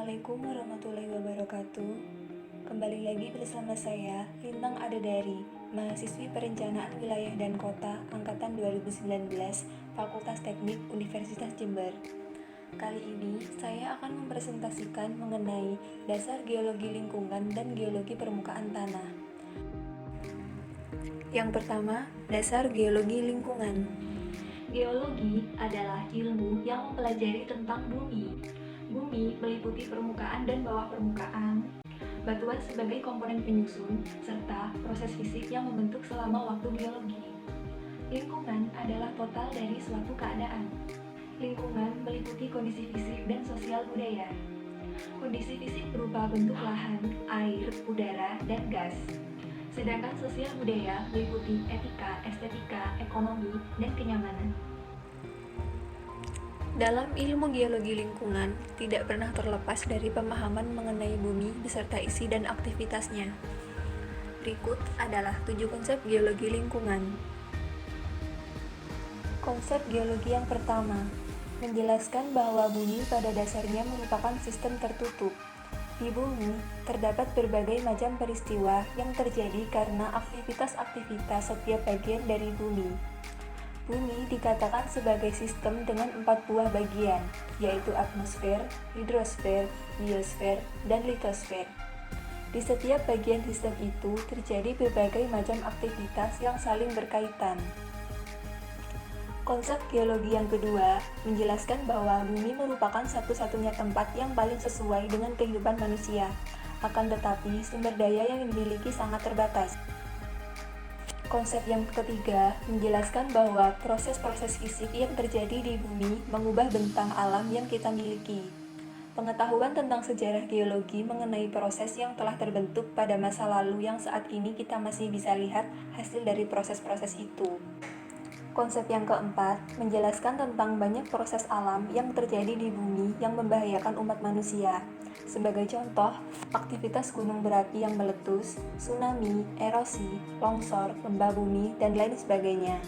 Assalamualaikum warahmatullahi wabarakatuh. Kembali lagi bersama saya, Lintang Adedari, mahasiswi Perencanaan Wilayah dan Kota Angkatan 2019, Fakultas Teknik Universitas Jember. Kali ini, saya akan mempresentasikan mengenai dasar geologi lingkungan dan geologi permukaan tanah. Yang pertama, dasar geologi lingkungan. Geologi adalah ilmu yang mempelajari tentang bumi. Bumi meliputi permukaan dan bawah permukaan, batuan sebagai komponen penyusun, serta proses fisik yang membentuk selama waktu geologi. Lingkungan adalah total dari suatu keadaan. Lingkungan meliputi kondisi fisik dan sosial budaya. Kondisi fisik berupa bentuk lahan, air, udara, dan gas. Sedangkan sosial budaya meliputi etika, estetika, ekonomi, dan kenyamanan. Dalam ilmu geologi lingkungan, tidak pernah terlepas dari pemahaman mengenai bumi beserta isi dan aktivitasnya. Berikut adalah 7 konsep geologi lingkungan. Konsep geologi yang pertama, menjelaskan bahwa bumi pada dasarnya merupakan sistem tertutup. Di bumi, terdapat berbagai macam peristiwa yang terjadi karena aktivitas-aktivitas setiap bagian dari bumi. Bumi dikatakan sebagai sistem dengan 4 buah bagian, yaitu atmosfer, hidrosfer, biosfer, dan litosfer. Di setiap bagian sistem itu terjadi berbagai macam aktivitas yang saling berkaitan. Konsep geologi yang kedua menjelaskan bahwa bumi merupakan satu-satunya tempat yang paling sesuai dengan kehidupan manusia. Akan tetapi, sumber daya yang dimiliki sangat terbatas. Konsep yang ketiga menjelaskan bahwa proses-proses fisik yang terjadi di bumi mengubah bentang alam yang kita miliki. Pengetahuan tentang sejarah geologi mengenai proses yang telah terbentuk pada masa lalu yang saat ini kita masih bisa lihat hasil dari proses-proses itu. Konsep yang keempat menjelaskan tentang banyak proses alam yang terjadi di bumi yang membahayakan umat manusia. Sebagai contoh, aktivitas gunung berapi yang meletus, tsunami, erosi, longsor, lembah bumi, dan lain sebagainya.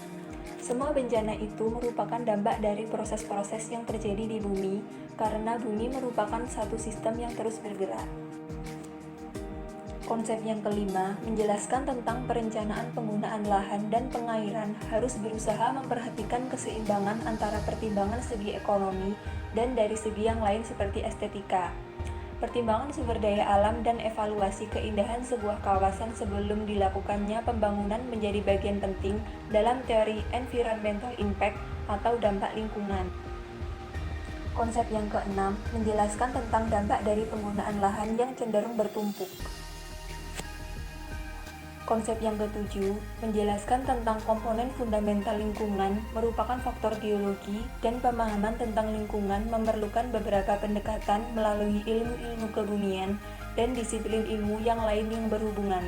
Semua bencana itu merupakan dampak dari proses-proses yang terjadi di bumi karena bumi merupakan satu sistem yang terus bergerak. Konsep yang kelima menjelaskan tentang perencanaan penggunaan lahan dan pengairan harus berusaha memperhatikan keseimbangan antara pertimbangan segi ekonomi dan dari segi yang lain seperti estetika. Pertimbangan sumber daya alam dan evaluasi keindahan sebuah kawasan sebelum dilakukannya pembangunan menjadi bagian penting dalam teori environmental impact atau dampak lingkungan. Konsep yang keenam menjelaskan tentang dampak dari penggunaan lahan yang cenderung bertumpuk. Konsep yang ketujuh menjelaskan tentang komponen fundamental lingkungan merupakan faktor geologi dan pemahaman tentang lingkungan memerlukan beberapa pendekatan melalui ilmu-ilmu kebumian dan disiplin ilmu yang lain yang berhubungan.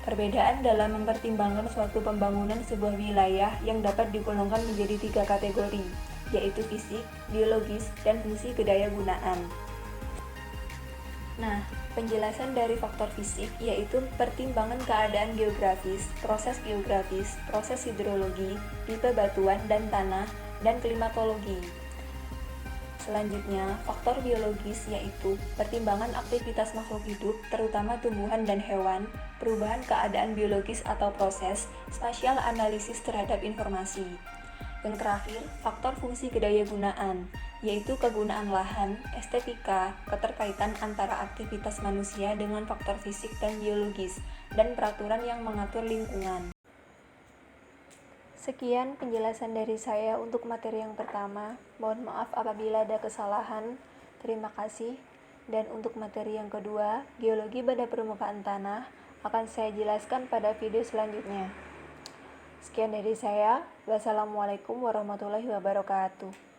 Perbedaan dalam mempertimbangkan suatu pembangunan sebuah wilayah yang dapat digolongkan menjadi 3 kategori, yaitu fisik, biologis, dan fungsi kedayagunaan. Nah, penjelasan dari faktor fisik yaitu pertimbangan keadaan geografis, proses hidrologi, tipe batuan dan tanah, dan klimatologi. Selanjutnya, faktor biologis yaitu pertimbangan aktivitas makhluk hidup, terutama tumbuhan dan hewan, perubahan keadaan biologis atau proses, spasial analisis terhadap informasi. Yang terakhir, faktor fungsi kedayagunaan, yaitu kegunaan lahan, estetika, keterkaitan antara aktivitas manusia dengan faktor fisik dan biologis, dan peraturan yang mengatur lingkungan. Sekian penjelasan dari saya untuk materi yang pertama. Mohon maaf apabila ada kesalahan. Terima kasih. Dan untuk materi yang kedua, geologi pada permukaan tanah, akan saya jelaskan pada video selanjutnya. Sekian dari saya. Wassalamualaikum warahmatullahi wabarakatuh.